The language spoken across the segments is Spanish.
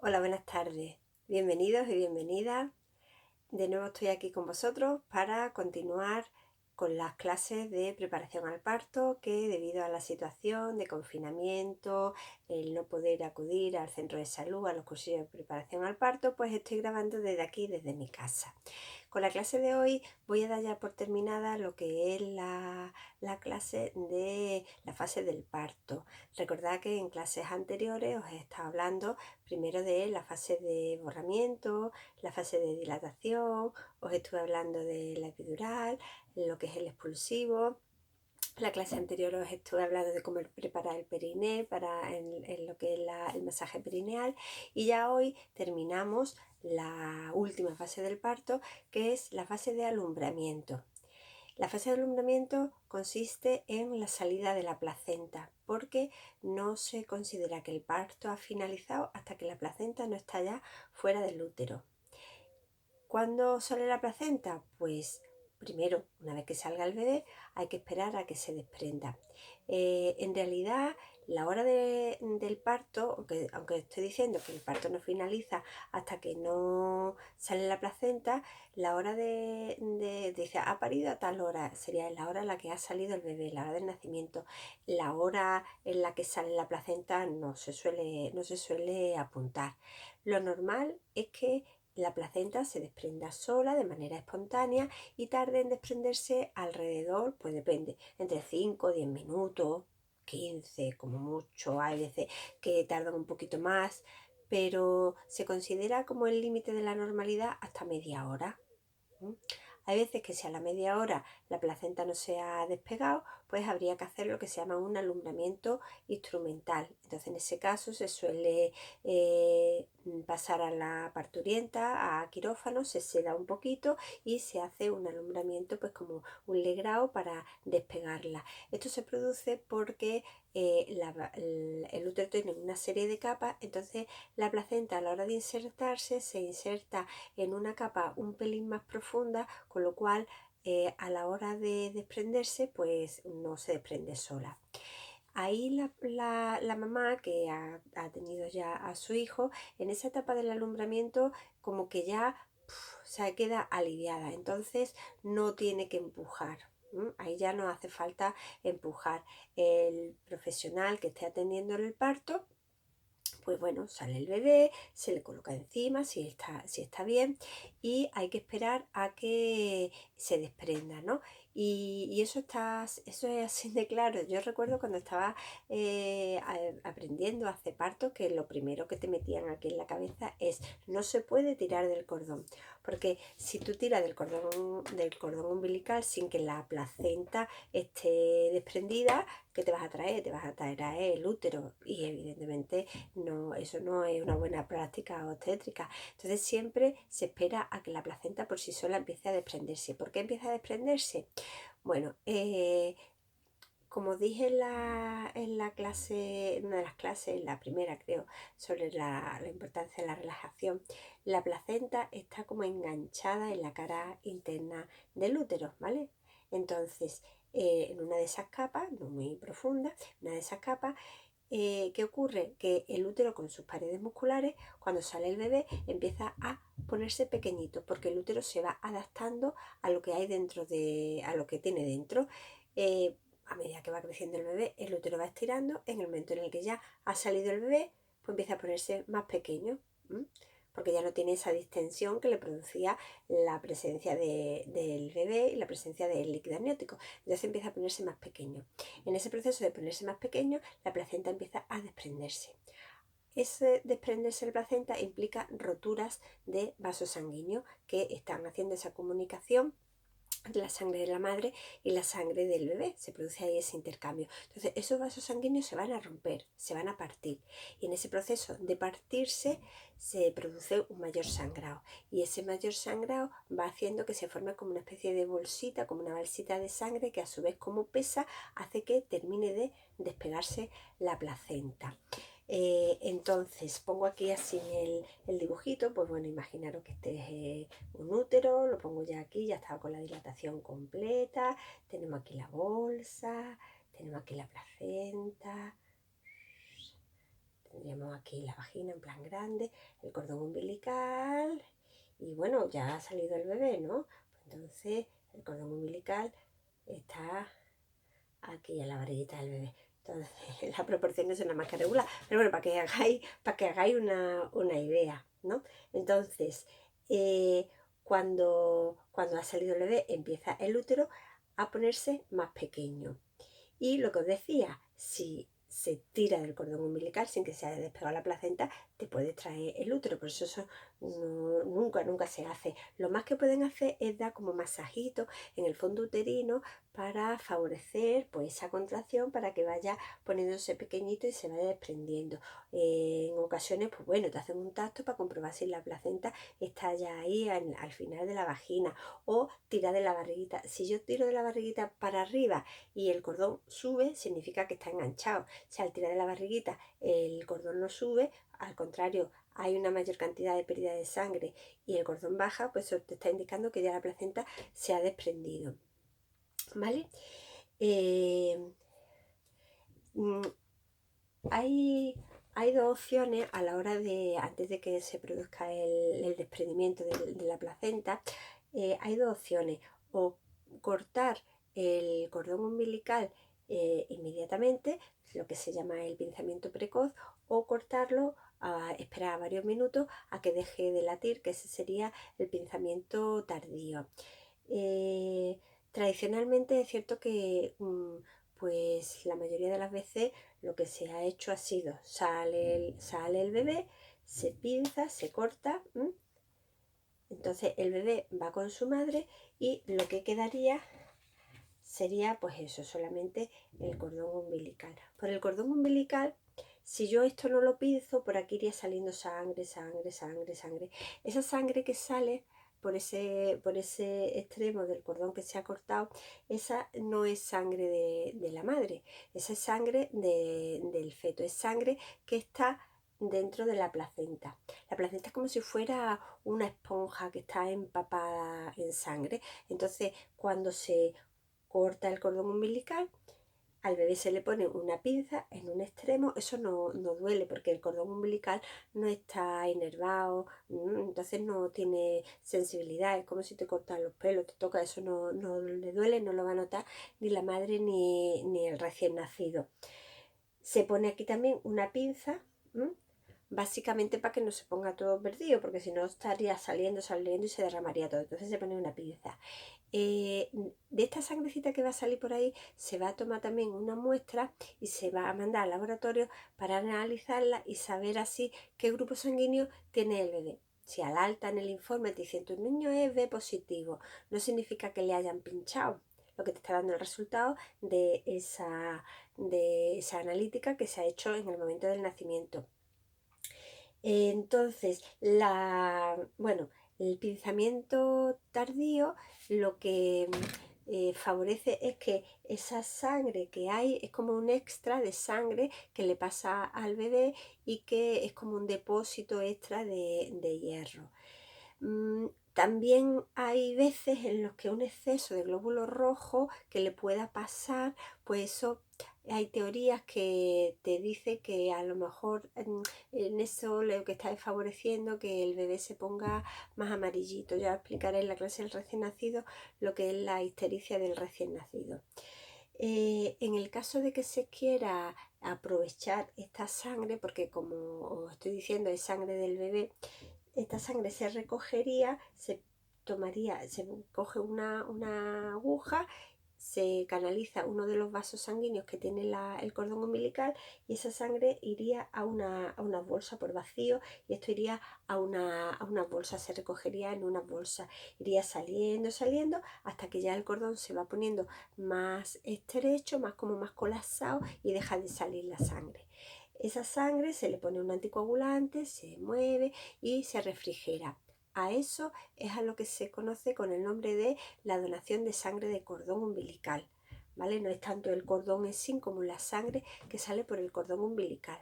Hola, buenas tardes. Bienvenidos y bienvenidas. De nuevo estoy aquí con vosotros para continuar con las clases de preparación al parto que debido a la situación de confinamiento, el no poder acudir al centro de salud, a los cursillos de preparación al parto, pues estoy grabando desde aquí, desde mi casa. Con la clase de hoy voy a dar ya por terminada lo que es la clase de la fase del parto. Recordad que en clases anteriores os he estado hablando primero de la fase de borramiento, la fase de dilatación, os estuve hablando de la epidural, lo que es el expulsivo. La clase anterior os estuve hablando de cómo preparar el periné en lo que es el masaje perineal, y ya hoy terminamos la última fase del parto, que es la fase de alumbramiento. La fase de alumbramiento consiste en la salida de la placenta, porque no se considera que el parto ha finalizado hasta que la placenta no está ya fuera del útero. ¿Cuándo sale la placenta? Pues primero, una vez que salga el bebé, hay que esperar a que se desprenda. En realidad, la hora del parto, aunque estoy diciendo que el parto no finaliza hasta que no sale la placenta, la hora dice, ha parido a tal hora, sería la hora en la que ha salido el bebé, la hora del nacimiento. La hora en la que sale la placenta no se suele apuntar. Lo normal es que la placenta se desprenda sola de manera espontánea y tarde en desprenderse alrededor, pues depende, entre 5 o 10 minutos, 15 como mucho. Hay veces que tardan un poquito más, pero se considera como el límite de la normalidad hasta media hora. Hay veces que si a la media hora la placenta no se ha despegado, pues habría que hacer lo que se llama un alumbramiento instrumental. Entonces en ese caso se suele pasar a la parturienta, a quirófano, se seda un poquito y se hace un alumbramiento, pues como un legrado para despegarla. Esto se produce porque el útero tiene una serie de capas, entonces la placenta a la hora de insertarse se inserta en una capa un pelín más profunda, con lo cual a la hora de desprenderse pues no se desprende sola. Ahí la mamá que ha tenido ya a su hijo, en esa etapa del alumbramiento como que ya se queda aliviada, entonces no tiene que empujar. Ahí ya no hace falta empujar. El profesional que esté atendiendo el parto, pues bueno, sale el bebé, se le coloca encima si está bien, y hay que esperar a que se desprenda, ¿no? Y eso es así de claro. Yo recuerdo cuando estaba aprendiendo a hacer parto, que lo primero que te metían aquí en la cabeza es: no se puede tirar del cordón, porque si tú tiras del cordón umbilical sin que la placenta esté desprendida, ¿qué te vas a traer? Te vas a traer a el útero, y evidentemente no, eso no es una buena práctica obstétrica. Entonces siempre se espera a que la placenta por sí sola empiece a desprenderse. ¿Por qué empieza a desprenderse? Bueno, como dije en la clase, en una de las clases, en la primera creo, sobre la importancia de la relajación, la placenta está como enganchada en la cara interna del útero, ¿vale? Entonces, en una de esas capas, no muy profunda, una de esas capas, ¿qué ocurre? Que el útero, con sus paredes musculares, cuando sale el bebé, empieza a ponerse pequeñito, porque el útero se va adaptando a lo que hay dentro a lo que tiene dentro. A medida que va creciendo el bebé, el útero va estirando. En el momento en el que ya ha salido el bebé, pues empieza a ponerse más pequeño, porque ya no tiene esa distensión que le producía la presencia del bebé y la presencia del líquido amniótico. Ya se empieza a ponerse más pequeño. En ese proceso de ponerse más pequeño, la placenta empieza a desprenderse. Ese desprenderse de la placenta implica roturas de vasos sanguíneos que están haciendo esa comunicación entre la sangre de la madre y la sangre del bebé. Se produce ahí ese intercambio. Entonces esos vasos sanguíneos se van a romper, se van a partir, y en ese proceso de partirse se produce un mayor sangrado, y ese mayor sangrado va haciendo que se forme como una especie de bolsita, como una bolsita de sangre, que a su vez, como pesa, hace que termine de despegarse la placenta. Entonces pongo aquí así el dibujito. Pues bueno, imaginaros que este es un útero, lo pongo ya aquí, ya está con la dilatación completa, tenemos aquí la bolsa, tenemos aquí la placenta, tendríamos aquí la vagina en plan grande, el cordón umbilical y bueno, ya ha salido el bebé, ¿no? Entonces el cordón umbilical está aquí en la barriguita del bebé. Entonces las proporciones son nada más que regular, pero bueno, para que hagáis una idea, ¿no? Entonces, cuando ha salido el bebé empieza el útero a ponerse más pequeño. Y lo que os decía, si se tira del cordón umbilical sin que se haya despegado la placenta, te puede traer el útero. Por eso nunca se hace. Lo más que pueden hacer es dar como masajitos en el fondo uterino para favorecer pues esa contracción, para que vaya poniéndose pequeñito y se vaya desprendiendo. En ocasiones, pues bueno, te hacen un tacto para comprobar si la placenta está ya ahí al final de la vagina, o tira de la barriguita. Si yo tiro de la barriguita para arriba y el cordón sube, significa que está enganchado. Si al tirar de la barriguita el cordón no sube, al contrario, hay una mayor cantidad de pérdida de sangre y el cordón baja, pues eso te está indicando que ya la placenta se ha desprendido. ¿Vale? Mm, hay dos opciones a la hora de, antes de que se produzca el desprendimiento de la placenta, hay dos opciones: o cortar el cordón umbilical inmediatamente, lo que se llama el pinzamiento precoz, o cortarlo, esperar varios minutos a que deje de latir, que ese sería el pinzamiento tardío. Tradicionalmente es cierto que pues la mayoría de las veces lo que se ha hecho ha sido, sale el bebé, se pinza, se corta, entonces el bebé va con su madre y lo que quedaría sería pues eso, solamente el cordón umbilical. Por el cordón umbilical, si yo esto no lo pinzo, por aquí iría saliendo sangre. Esa sangre que sale por ese extremo del cordón que se ha cortado, esa no es sangre de la madre, esa es sangre del feto, es sangre que está dentro de la placenta. La placenta es como si fuera una esponja que está empapada en sangre. Entonces, cuando se corta el cordón umbilical, al bebé se le pone una pinza en un extremo. Eso no duele porque el cordón umbilical no está inervado, entonces no tiene sensibilidad. Es como si te cortan los pelos, te toca, eso no le duele, no lo va a notar ni la madre ni el recién nacido. Se pone aquí también una pinza, básicamente para que no se ponga todo perdido, porque si no estaría saliendo y se derramaría todo. Entonces se pone una pinza. De esta sangrecita que va a salir por ahí se va a tomar también una muestra y se va a mandar al laboratorio para analizarla y saber así qué grupo sanguíneo tiene el bebé. Si al alta en el informe te dicen tu niño es B positivo, no significa que le hayan pinchado, lo que te está dando el resultado de esa analítica que se ha hecho en el momento del nacimiento. Entonces, el pinzamiento tardío lo que favorece es que esa sangre que hay es como un extra de sangre que le pasa al bebé y que es como un depósito extra de hierro. También hay veces en los que un exceso de glóbulos rojos que le pueda pasar, pues eso, hay teorías que te dicen que a lo mejor en eso lo que está favoreciendo que el bebé se ponga más amarillito. Ya explicaré en la clase del recién nacido lo que es la ictericia del recién nacido. En el caso de que se quiera aprovechar esta sangre, porque como os estoy diciendo es sangre del bebé, esta sangre se recogería, se coge una aguja, se canaliza uno de los vasos sanguíneos que tiene el cordón umbilical y esa sangre iría a una bolsa por vacío, y esto iría a una bolsa, se recogería en una bolsa, iría saliendo hasta que ya el cordón se va poniendo más estrecho, más colapsado, y deja de salir la sangre. Esa sangre se le pone un anticoagulante, se mueve y se refrigera. A eso es a lo que se conoce con el nombre de la donación de sangre de cordón umbilical, ¿vale? No es tanto el cordón en sí como la sangre que sale por el cordón umbilical.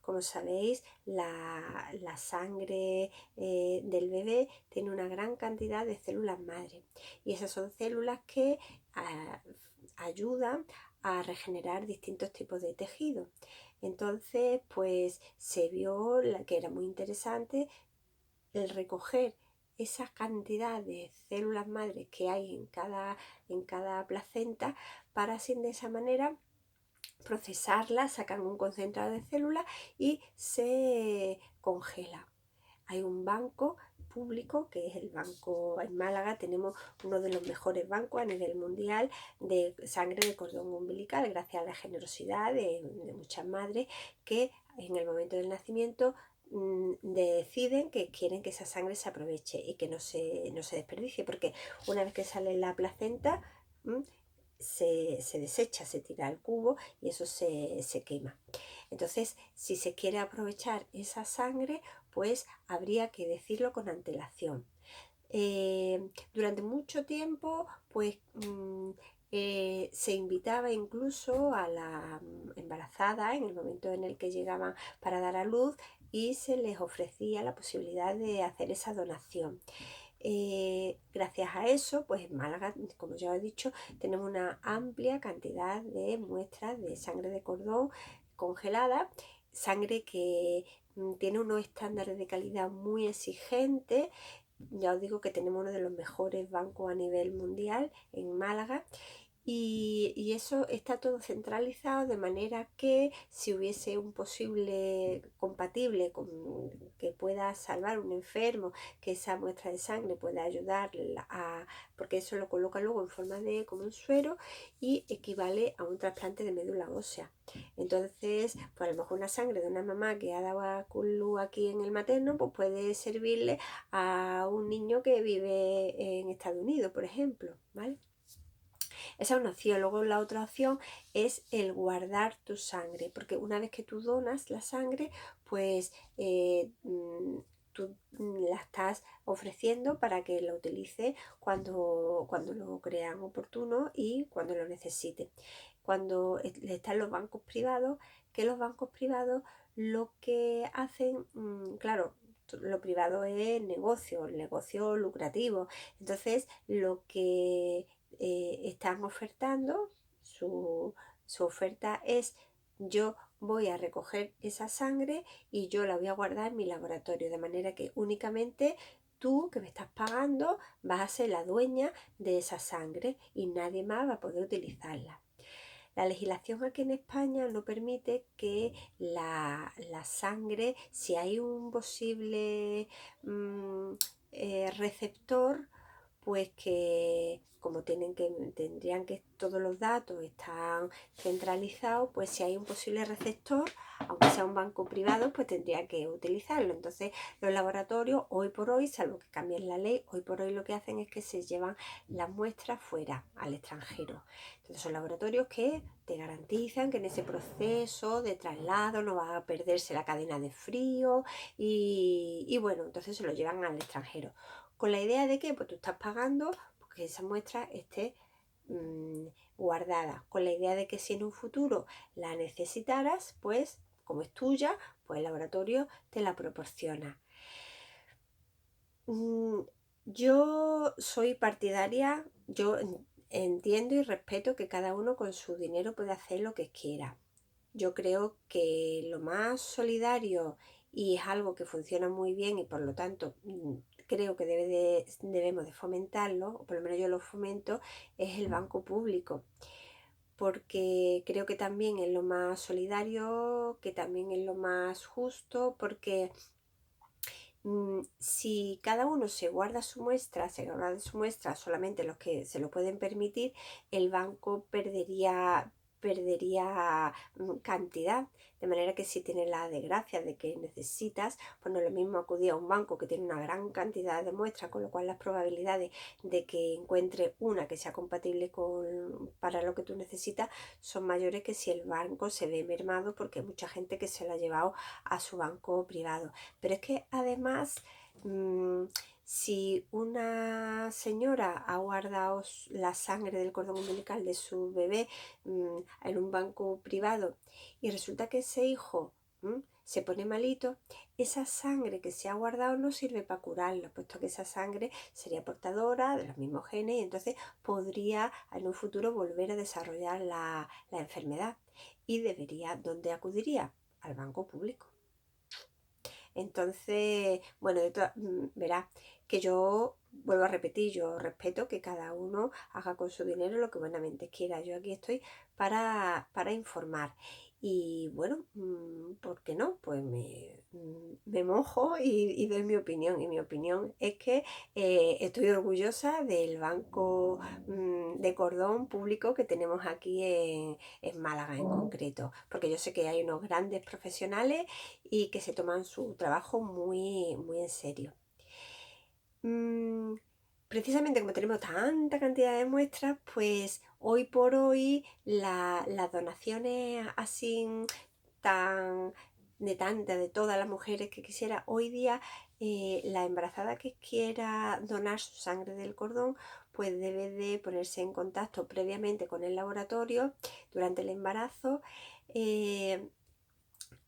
Como sabéis, la sangre del bebé tiene una gran cantidad de células madre, y esas son células que ayudan a regenerar distintos tipos de tejido. Entonces, pues se vio que era muy interesante el recoger esa cantidad de células madres que hay en cada placenta, para así de esa manera procesarlas, sacan un concentrado de células y se congela. Hay un banco público, que es el banco en Málaga. Tenemos uno de los mejores bancos a nivel mundial de sangre de cordón umbilical, gracias a la generosidad de muchas madres que en el momento del nacimiento deciden que quieren que esa sangre se aproveche y que no se desperdicie, porque una vez que sale la placenta se desecha, se tira al cubo y eso se quema. Entonces, si se quiere aprovechar esa sangre, pues habría que decirlo con antelación. Durante mucho tiempo, pues se invitaba incluso a la embarazada en el momento en el que llegaban para dar a luz, y se les ofrecía la posibilidad de hacer esa donación. Gracias a eso, pues en Málaga, como ya he dicho, tenemos una amplia cantidad de muestras de sangre de cordón congelada, sangre que tiene unos estándares de calidad muy exigentes. Ya os digo que tenemos uno de los mejores bancos a nivel mundial en Málaga. Y eso está todo centralizado, de manera que si hubiese un posible compatible con que pueda salvar un enfermo, que esa muestra de sangre pueda ayudar porque eso lo coloca luego en forma de como un suero y equivale a un trasplante de médula ósea. Entonces, pues a lo mejor una sangre de una mamá que ha dado a luz aquí en el materno, pues puede servirle a un niño que vive en Estados Unidos, por ejemplo, ¿vale? Esa es una opción. Luego la otra opción es el guardar tu sangre, porque una vez que tú donas la sangre, pues tú la estás ofreciendo para que la utilice cuando lo crean oportuno y cuando lo necesite. Cuando están los bancos privados, que los bancos privados lo que hacen, claro, lo privado es negocio lucrativo. Entonces, lo que están ofertando, su oferta es: yo voy a recoger esa sangre y yo la voy a guardar en mi laboratorio, de manera que únicamente tú, que me estás pagando, vas a ser la dueña de esa sangre y nadie más va a poder utilizarla. La legislación aquí en España no permite que la sangre, si hay un posible receptor, pues que como tendrían que todos los datos están centralizados, pues si hay un posible receptor, aunque sea un banco privado, pues tendría que utilizarlo. Entonces los laboratorios hoy por hoy, salvo que cambien la ley, hoy por hoy lo que hacen es que se llevan las muestras fuera, al extranjero. Entonces son laboratorios que te garantizan que en ese proceso de traslado no va a perderse la cadena de frío y bueno, entonces se lo llevan al extranjero. Con la idea de que pues tú estás pagando porque esa muestra esté guardada, con la idea de que si en un futuro la necesitaras, pues como es tuya, pues el laboratorio te la proporciona. Yo soy partidaria, yo entiendo y respeto que cada uno con su dinero puede hacer lo que quiera. Yo creo que lo más solidario, y es algo que funciona muy bien y por lo tanto creo que debemos de fomentarlo, o por lo menos yo lo fomento, es el banco público, porque creo que también es lo más solidario, que también es lo más justo, porque si cada uno se guarda su muestra solamente los que se lo pueden permitir, el banco perdería cantidad, de manera que si tienes la desgracia de que necesitas, pues no es lo mismo acudir a un banco que tiene una gran cantidad de muestras, con lo cual las probabilidades de que encuentre una que sea compatible para lo que tú necesitas son mayores que si el banco se ve mermado, porque hay mucha gente que se la ha llevado a su banco privado. Pero es que además, si una señora ha guardado la sangre del cordón umbilical de su bebé en un banco privado y resulta que ese hijo se pone malito, esa sangre que se ha guardado no sirve para curarlo, puesto que esa sangre sería portadora de los mismos genes y entonces podría en un futuro volver a desarrollar la enfermedad. ¿dónde acudiría? Al banco público. Entonces, bueno, verás que yo vuelvo a repetir, yo respeto que cada uno haga con su dinero lo que buenamente quiera. Yo aquí estoy para informar. Y bueno, ¿por qué no? Pues me mojo y doy mi opinión. Y mi opinión es que estoy orgullosa del banco de cordón público que tenemos aquí en Málaga en concreto. Porque yo sé que hay unos grandes profesionales y que se toman su trabajo muy, muy en serio. Precisamente como tenemos tanta cantidad de muestras, pues hoy por hoy las donaciones así tan de todas las mujeres que quisiera, hoy día la embarazada que quiera donar su sangre del cordón, pues debe de ponerse en contacto previamente con el laboratorio durante el embarazo.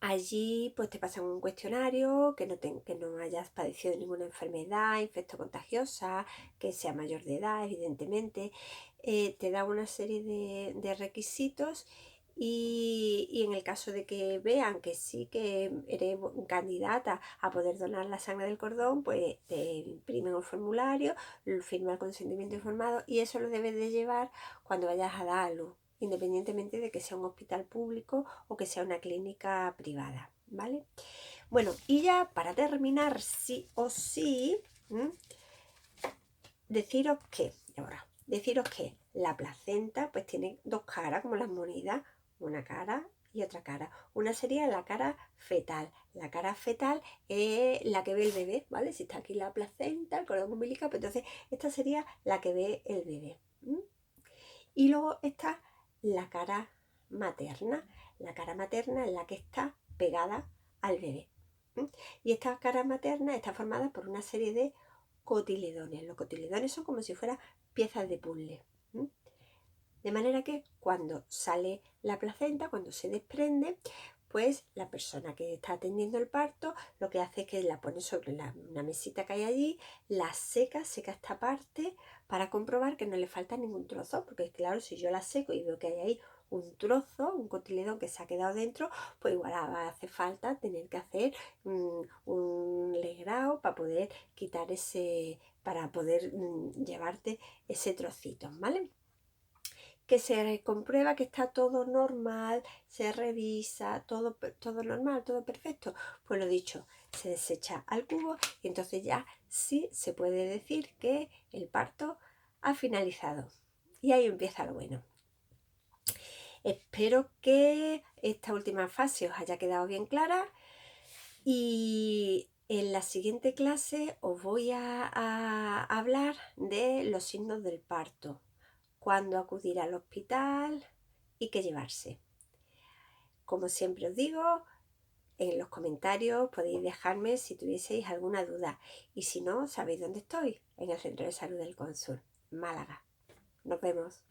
Allí pues te pasan un cuestionario, que no hayas padecido ninguna enfermedad infectocontagiosa, que sea mayor de edad, evidentemente. Te da una serie de requisitos y en el caso de que vean que sí que eres candidata a poder donar la sangre del cordón, pues te imprimen un formulario, firma el consentimiento informado y eso lo debes de llevar cuando vayas a dar a luz, independientemente de que sea un hospital público o que sea una clínica privada, ¿vale? Bueno, y ya para terminar, sí o sí, deciros que la placenta pues tiene dos caras, como las monedas, una cara y otra cara. Una sería la cara fetal. La cara fetal es la que ve el bebé, ¿vale? Si está aquí la placenta, el cordón umbilical, pues entonces esta sería la que ve el bebé. Y luego está la cara materna. La cara materna es la que está pegada al bebé. Y esta cara materna está formada por una serie de cotiledones. Los cotiledones son como si fueran piezas de puzzle. De manera que cuando sale la placenta, cuando se desprende, pues la persona que está atendiendo el parto lo que hace es que la pone sobre una mesita que hay allí, la seca esta parte para comprobar que no le falta ningún trozo, porque claro, si yo la seco y veo que hay ahí un trozo, un cotiledón que se ha quedado dentro, pues igual hace falta tener que hacer un legrado para poder quitar para poder llevarte ese trocito, ¿vale? Que se comprueba que está todo normal, se revisa, todo normal, todo perfecto. Pues lo dicho, se desecha al cubo y entonces ya sí se puede decir que el parto ha finalizado. Y ahí empieza lo bueno. Espero que esta última fase os haya quedado bien clara y en la siguiente clase os voy a hablar de los signos del parto, cuándo acudir al hospital y qué llevarse. Como siempre os digo, en los comentarios podéis dejarme si tuvieseis alguna duda y si no, sabéis dónde estoy, en el Centro de Salud del Cónsul, Málaga. Nos vemos.